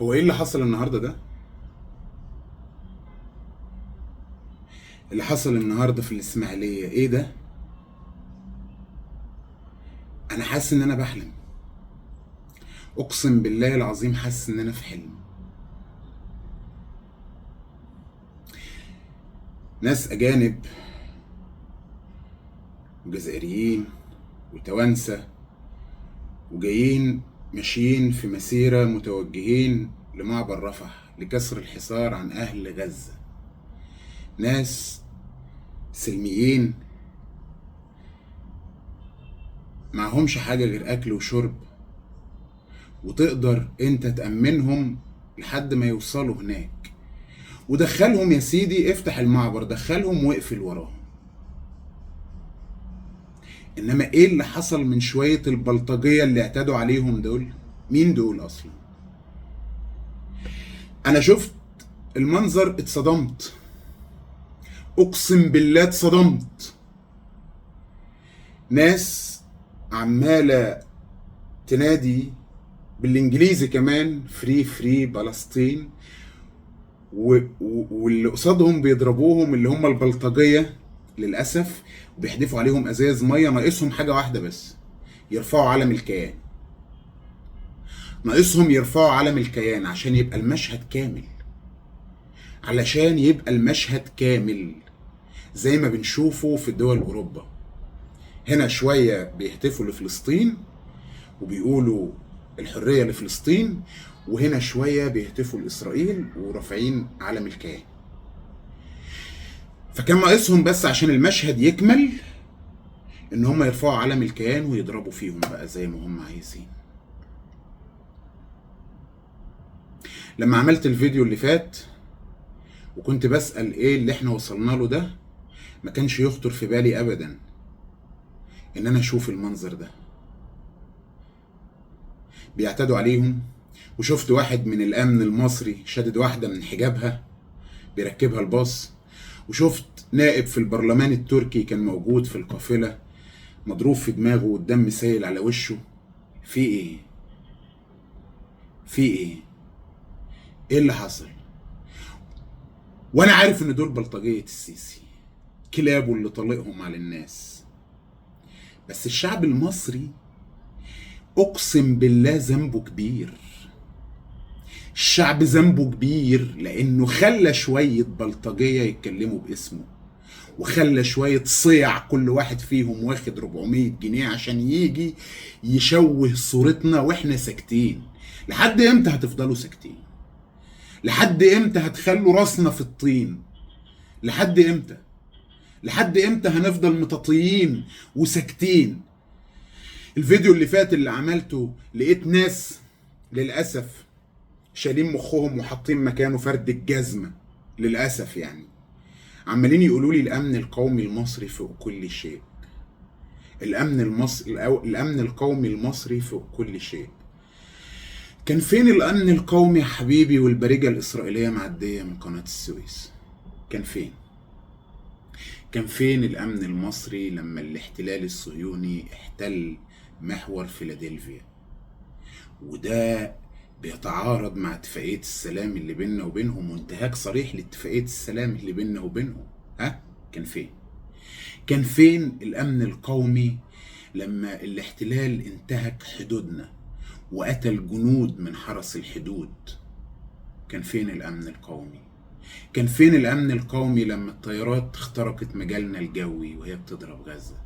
هو ايه اللي حصل النهارده ده؟ اللي حصل النهارده في الاسماعيليه ايه ده؟ انا حاسس ان انا بحلم. اقسم بالله العظيم حاسس ان انا في حلم. ناس اجانب وجزائريين وتوانسه وجايين ماشيين في مسيره متوجهين لمعبر رفح لكسر الحصار عن اهل غزه. ناس سلميين معهمش حاجه غير اكل وشرب، وتقدر انت تأمنهم لحد ما يوصلوا هناك. ودخلهم يا سيدي، افتح المعبر دخلهم واقفل وراهم. انما ايه اللي حصل من شوية البلطجية اللي اعتدوا عليهم دول؟ مين دول اصلا؟ انا شفت المنظر اتصدمت. اقسم بالله اتصدمت. ناس عمالة تنادي بالانجليزي كمان فري فري فلسطين، واللي قصادهم بيضربوهم اللي هم البلطجية للأسف، وبيحدفوا عليهم ازاز ميه. ناقصهم حاجه واحده بس، يرفعوا علم الكيان. ناقصهم يرفعوا علم الكيان عشان يبقى المشهد كامل. علشان يبقى المشهد كامل زي ما بنشوفه في دول اوروبا. هنا شويه بيهتفوا لفلسطين وبيقولوا الحريه لفلسطين، وهنا شويه بيهتفوا لاسرائيل ورافعين علم الكيان. فكان ناقصهم بس عشان المشهد يكمل ان هم يرفعوا علم الكيان ويضربوا فيهم بقى زي ما هم عايزين. لما عملت الفيديو اللي فات وكنت بسأل ايه اللي احنا وصلنا له ده، ما كانش يخطر في بالي ابدا ان انا اشوف المنظر ده. بيعتدوا عليهم، وشفت واحد من الامن المصري شدد واحدة من حجابها بيركبها الباص، وشفت نائب في البرلمان التركي كان موجود في القافلة مضروب في دماغه والدم سايل على وشه. في ايه؟ في ايه؟ ايه اللي حصل؟ وانا عارف ان دول بلطجية السيسي، كلابه اللي طلقهم على الناس. بس الشعب المصري اقسم بالله ذنبه كبير. الشعب ذنبه كبير لانه خلى شوية بلطجية يتكلموا باسمه، وخلى شوية صيع كل واحد فيهم واخد 400 جنيه عشان يجي يشوه صورتنا واحنا ساكتين. لحد امتى هتفضلوا ساكتين؟ لحد امتى هتخلوا راسنا في الطين؟ لحد امتى؟ لحد امتى هنفضل متطيين وساكتين؟ الفيديو اللي فات اللي عملته لقيت ناس للأسف شايلين مخهم وحاطين مكانه فرد الجزمة. للأسف يعني عمالين يقولوا لي الأمن القومي المصري فوق كل شيء. الأمن القومي المصري فوق كل شيء. كان فين الأمن القومي يا حبيبي والبريجة الإسرائيلية معدية من قناة السويس؟ كان فين؟ كان فين الأمن المصري لما الاحتلال الصهيوني احتل محور فيلادلفيا؟ وده بيتعارض مع اتفاقية السلام اللي بيننا وبينهم، وانتهاك صريح لاتفاقية السلام اللي بيننا وبينهم. ها؟ كان فين؟ كان فين الأمن القومي لما الاحتلال انتهك حدودنا وقتل جنود من حرس الحدود؟ كان فين الأمن القومي؟ كان فين الأمن القومي لما الطيارات اخترقت مجالنا الجوي وهي بتضرب غزة؟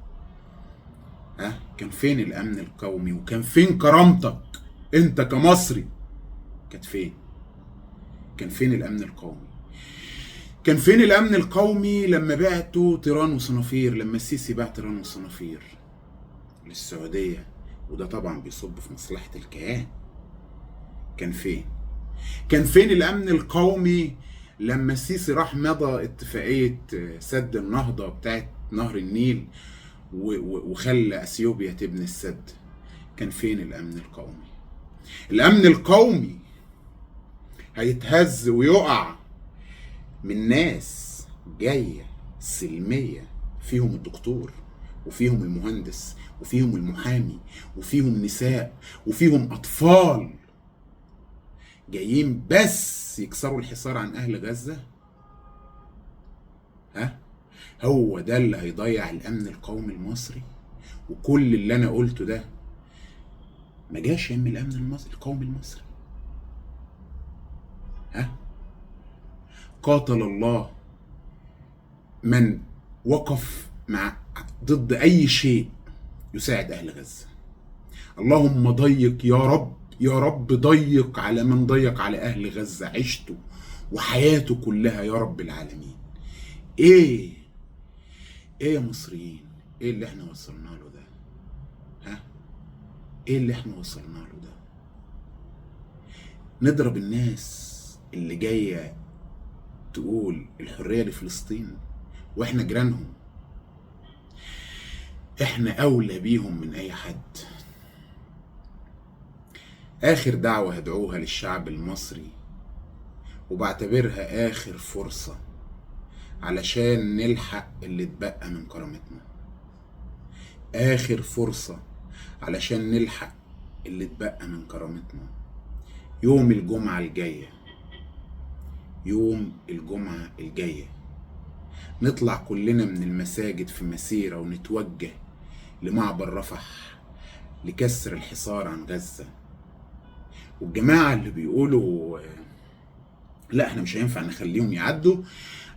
ها؟ كان فين الأمن القومي؟ وكان فين كرامتك انت كمصري؟ كانت فين؟ كان فين الأمن القومي؟ كان فين الأمن القومي لما بعتوا طيران وصنافير، لما السيسي باع طيران وصنافير للسعودية، وده طبعا بيصب في مصلحة الكيان؟ كان فين؟ كان فين الأمن القومي لما السيسي راح مضى اتفاقية سد النهضة بتاعت نهر النيل وخلى اثيوبيا تبني السد؟ كان فين الامن القومي؟ الامن القومي هيتهز ويقع من ناس جايه سلميه، فيهم الدكتور وفيهم المهندس وفيهم المحامي وفيهم نساء وفيهم اطفال جايين بس يكسروا الحصار عن اهل غزة. ها، هو ده اللي هيضيع الامن القومي المصري؟ وكل اللي انا قلته ده ما جاش يم الامن المصري القومي المصري؟ ها، قاتل الله من وقف ضد اي شيء يساعد اهل غزة. اللهم ضيق يا رب، يا رب ضيق على من ضيق على اهل غزة عيشته وحياته كلها يا رب العالمين. ايه يا مصريين، ايه اللي احنا وصلنا له ده؟ ها، ايه اللي احنا وصلنا له ده؟ نضرب الناس اللي جاية تقول الحرية لفلسطين واحنا جيرانهم؟ احنا اولى بيهم من اي حد. اخر دعوة هدعوها للشعب المصري، وبعتبرها اخر فرصة علشان نلحق اللي اتبقى من كرامتنا. اخر فرصة علشان نلحق اللي اتبقى من كرامتنا. يوم الجمعة الجاية، يوم الجمعة الجاية نطلع كلنا من المساجد في مسيرة ونتوجه لمعبر رفح لكسر الحصار عن غزة. والجماعة اللي بيقولوا لا احنا مش هينفع نخليهم يعدوا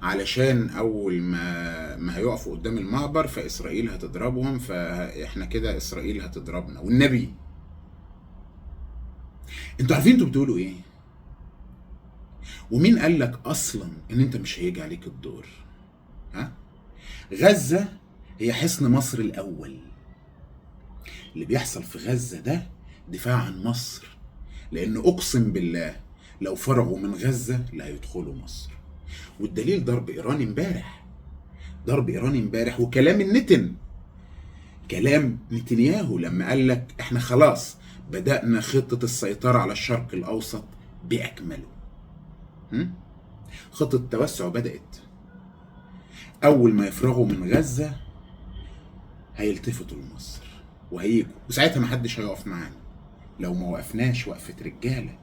علشان اول ما هيقفوا قدام المعبر فاسرائيل هتضربهم، فاحنا كده اسرائيل هتضربنا. والنبي انتوا عارفين انتوا بتقولوا ايه؟ ومين قال لك اصلا ان انت مش هيجي عليك الدور؟ ها، غزة هي حصن مصر الاول. اللي بيحصل في غزة ده دفاع عن مصر، لان اقسم بالله لو فرغوا من غزة لا هيدخلوا مصر. والدليل ضرب ايراني امبارح، ضرب ايراني امبارح. وكلام النتن، كلام نتنياهو لما قال لك احنا خلاص بدأنا خطة السيطرة على الشرق الاوسط باكمله. خطة التوسع بدأت. اول ما يفرغوا من غزة هيلتفتوا لمصر وهيجوا، وساعتها محدش هيقف معانا. لو ما وقفناش وقفة رجالة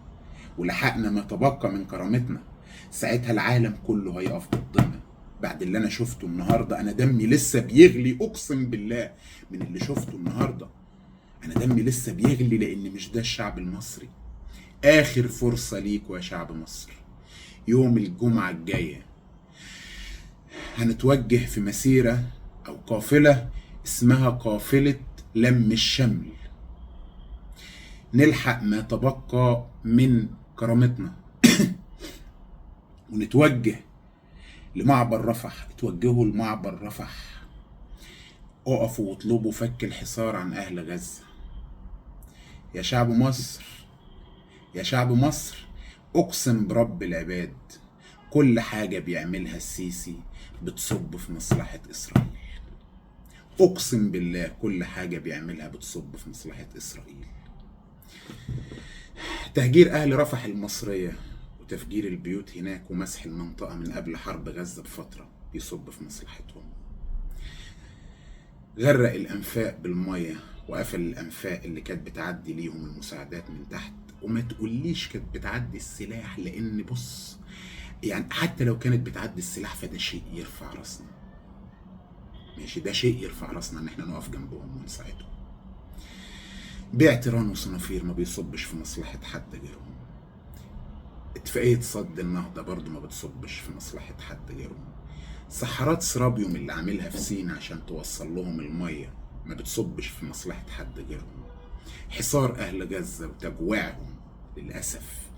ولحقنا ما تبقى من كرامتنا، ساعتها العالم كله هيقف ضدنا. بعد اللي انا شفته النهاردة انا دمي لسه بيغلي، اقسم بالله من اللي شفته النهاردة انا دمي لسه بيغلي، لان مش ده الشعب المصري. اخر فرصة ليكوا يا شعب مصر، يوم الجمعة الجاية هنتوجه في مسيرة او قافلة اسمها قافلة لم الشمل، نلحق ما تبقى من كرامتنا ونتوجه لمعبر رفح. اتوجهوا لمعبر رفح، اقفوا واطلبوا فك الحصار عن اهل غزة. يا شعب مصر، يا شعب مصر، اقسم برب العباد كل حاجة بيعملها السيسي بتصب في مصلحة اسرائيل. اقسم بالله كل حاجة بيعملها بتصب في مصلحة اسرائيل. تهجير اهل رفح المصرية وتفجير البيوت هناك ومسح المنطقة من قبل حرب غزة بفترة بيصب في مصلحتهم. غرق الانفاق بالمية وقفل الانفاق اللي كانت بتعدي ليهم المساعدات من تحت. وما تقوليش كانت بتعدي السلاح، لان بص يعني حتى لو كانت بتعدي السلاح فده شيء يرفع راسنا، ماشي، ده شيء يرفع راسنا ان احنا نقف جنبهم ونساعدهم. بيع تيران وصنافير ما بيصبش في مصلحة حد غيرهم. اتفاقية صد النهضة برضو ما بتصبش في مصلحة حد غيرهم. سحرات سرابيوم اللي عاملها في سينا عشان توصل لهم المية ما بتصبش في مصلحة حد غيرهم. حصار اهل غزة وتجويعهم للأسف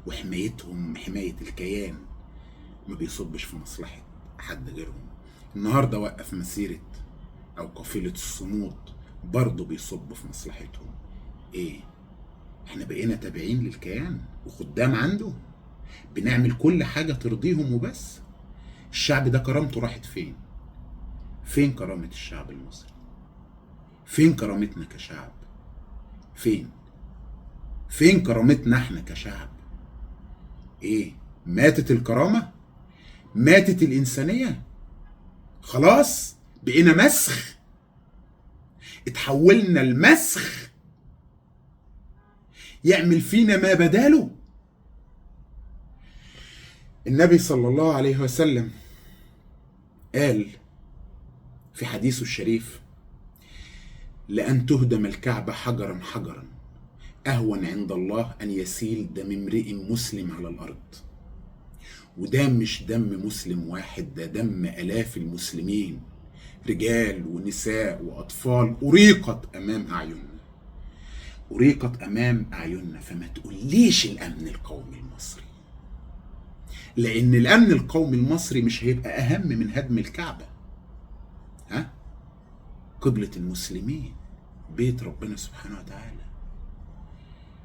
وحمايتهم، حماية الكيان، ما بيصبش في مصلحة حد غيرهم. النهاردة وقف مسيرة او قافلة الصمود برضو بيصب في مصلحتهم. ايه، احنا بقينا تابعين للكيان وخدام عنده، بنعمل كل حاجة ترضيهم وبس. الشعب ده كرامته راحت فين؟ فين كرامة الشعب المصري؟ فين كرامتنا كشعب؟ فين كرامتنا احنا كشعب؟ ايه، ماتت الكرامة؟ ماتت الإنسانية؟ خلاص بقينا مسخ، اتحولنا المسخ يعمل فينا ما بداله. النبي صلى الله عليه وسلم قال في حديثه الشريف: لأن تهدم الكعبة حجرا حجرا أهون عند الله أن يسيل دم امرئ مسلم على الأرض. وده مش دم مسلم واحد، ده دم آلاف المسلمين، رجال ونساء وأطفال أريقت أمام أعيننا، أريقت أمام أعيننا. فما تقوليش الأمن القومي المصري، لأن الأمن القومي المصري مش هيبقى أهم من هدم الكعبة. قبلة المسلمين، بيت ربنا سبحانه وتعالى.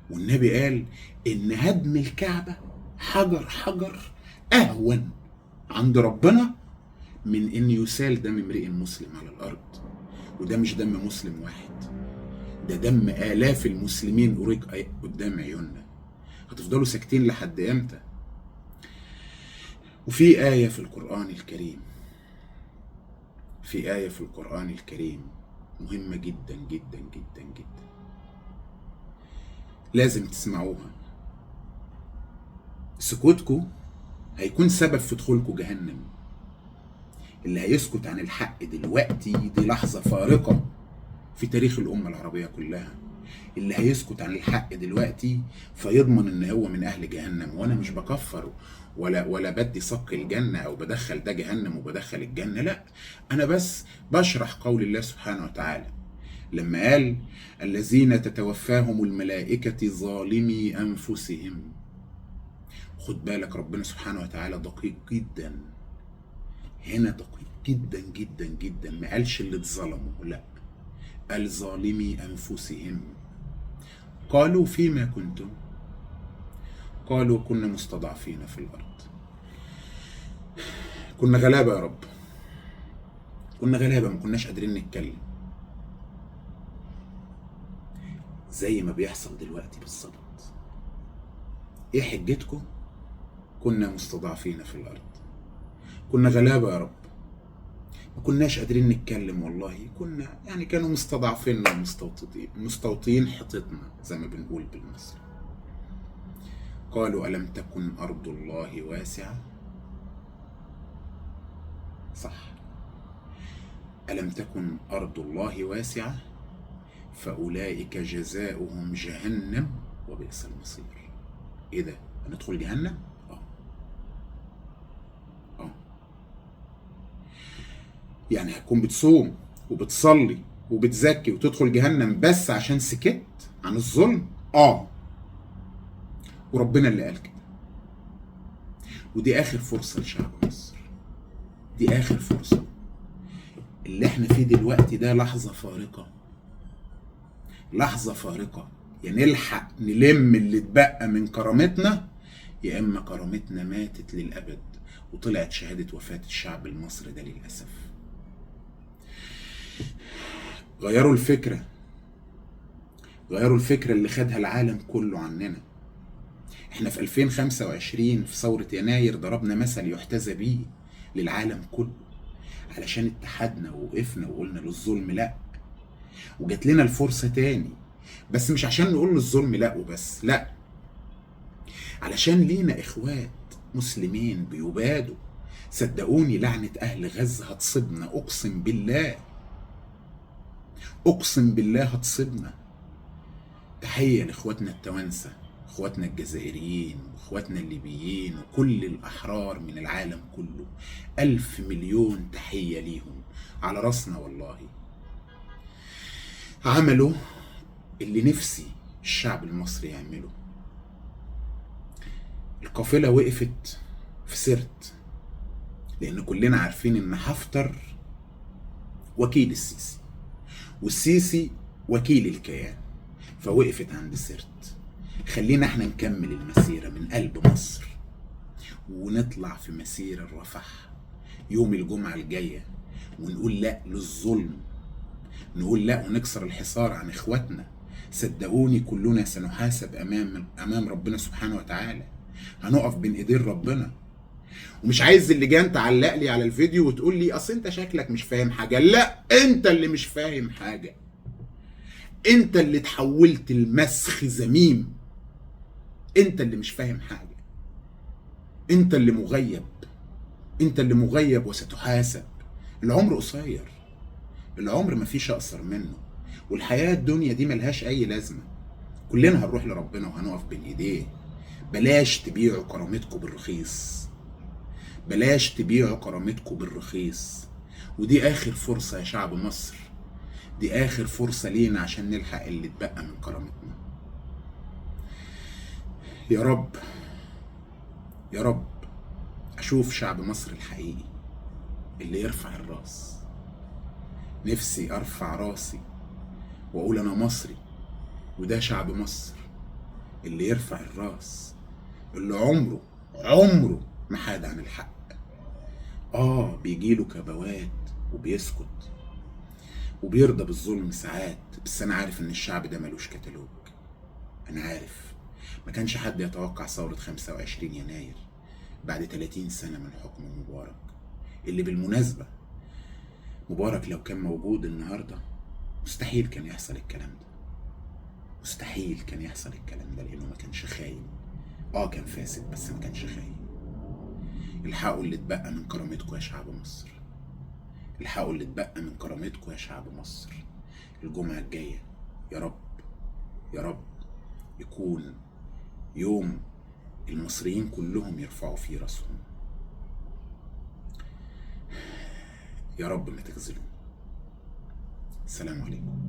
والنبي قال إن هدم الكعبة حجر حجر أهون عند ربنا من إن يسال دم امرئ مسلم على الأرض. وده مش دم مسلم واحد، ده دم آلاف المسلمين أريق قدام عيوننا. هتفضلوا ساكتين لحد إمتى؟ وفي آية في القرآن الكريم، في آية في القرآن الكريم مهمة جدا جدا جدا جدا، لازم تسمعوها. سكوتكم هيكون سبب في دخولكم جهنم. اللي هيسكت عن الحق دلوقتي دي لحظة فارقة في تاريخ الأمة العربية كلها. اللي هيسكت عن الحق دلوقتي فيضمن ان هو من اهل جهنم. وانا مش بكفر ولا بدي صك الجنة او بدخل ده جهنم وبدخل الجنة، لا، انا بس بشرح قول الله سبحانه وتعالى لما قال: الذين تتوفاهم الملائكة ظالمي انفسهم. خد بالك، ربنا سبحانه وتعالى دقيق جدا هنا، دقيق جدا جدا جدا. ما قالش اللي اتظلموا، لا، قال ظالمي انفسهم. قالوا فيما كنتم؟ قالوا كنا مستضعفين في الأرض. كنا غلابة يا رب، كنا غلابة، ما كناش قادرين نتكلم زي ما بيحصل دلوقتي بالظبط. ايه حجتكم؟ كنا مستضعفين في الأرض، كنا غلابة يا رب، ما كناش قادرين نتكلم. والله كنا يعني كانوا مستضعفيننا مستوطين حيطتنا زي ما بنقول بالمصري. قالوا ألم تكن أرض الله واسعة؟ صح، ألم تكن أرض الله واسعة فأولئك جزاؤهم جهنم وبئس المصير. إيه ده؟ هندخل جهنم؟ يعني هتكون بتصوم وبتصلي وبتزكي وتدخل جهنم بس عشان سكت عن الظلم؟ وربنا اللي قال كده. ودي آخر فرصة لشعب مصر، دي آخر فرصة. اللي احنا فيه دلوقتي ده لحظة فارقة، لحظة فارقة. يا نلحق نلم اللي اتبقى من كرامتنا، يا اما كرامتنا ماتت للأبد. وطلعت شهادة وفاة الشعب المصري ده للأسف. غيروا الفكرة، غيروا الفكرة اللي خدها العالم كله عننا. احنا في 2025 في ثورة يناير ضربنا مثل يحتذى بيه للعالم كله علشان اتحدنا ووقفنا وقلنا للظلم لا. وجات لنا الفرصة تاني، بس مش عشان نقول للظلم لا وبس، لا، علشان لينا اخوات مسلمين بيبادوا. صدقوني لعنة اهل غزة هتصيبنا، اقسم بالله، اقسم بالله هتصيبنا. تحية لاخواتنا التوانسة، اخواتنا الجزائريين، واخواتنا الليبيين، وكل الاحرار من العالم كله. 1000 مليون تحية ليهم، على راسنا والله. عملوا اللي نفسي الشعب المصري يعمله. القافلة وقفت في سرت، لان كلنا عارفين ان حفتر وكيل السيسي، والسيسي وكيل الكيان، فوقفت عند سرت. خلينا احنا نكمل المسيرة من قلب مصر، ونطلع في مسيرة الرفح يوم الجمعة الجاية، ونقول لا للظلم، نقول لا ونكسر الحصار عن اخواتنا. صدقوني كلنا سنحاسب امام ربنا سبحانه وتعالى، هنقف بين ايدين ربنا. ومش عايز اللجان تعلق لي على الفيديو وتقول لي اصل انت شكلك مش فاهم حاجة. لا، انت اللي مش فاهم حاجة، انت اللي تحولت المسخ زميم، انت اللي مش فاهم حاجة. انت اللي مغيب، انت اللي مغيب وستحاسب. العمر قصير، العمر مفيش اقصر منه، والحياة الدنيا دي ملهاش اي لازمة. كلنا هنروح لربنا وهنقف بين ايديه. بلاش تبيعوا كرامتكم بالرخيص، بلاش تبيعوا كرامتكم بالرخيص. ودي اخر فرصة يا شعب مصر، دي اخر فرصة لينا عشان نلحق اللي اتبقى من كرامتنا. يا رب، يا رب اشوف شعب مصر الحقيقي اللي يرفع الراس. نفسي ارفع راسي واقول انا مصري، وده شعب مصر اللي يرفع الراس، اللي عمره ما حاد عن الحق. بيجيله كبوات وبيسكت وبيرضى بالظلم ساعات، بس انا عارف ان الشعب ده ملوش كتالوج. انا عارف ما كانش حد يتوقع ثورة 25 يناير بعد 30 سنة من حكم مبارك، اللي بالمناسبة مبارك لو كان موجود النهاردة مستحيل كان يحصل الكلام ده، مستحيل كان يحصل الكلام ده، لانه ما كانش خاين. كان فاسد بس ما كانش خاين. الحقوا اللي اتبقى من كرامتكم يا شعب مصر، الحقوا اللي اتبقى من كرامتكم يا شعب مصر. الجمعة الجاية يا رب، يا رب يكون يوم المصريين كلهم يرفعوا فيه راسهم. يا رب ما تخذلون. السلام عليكم.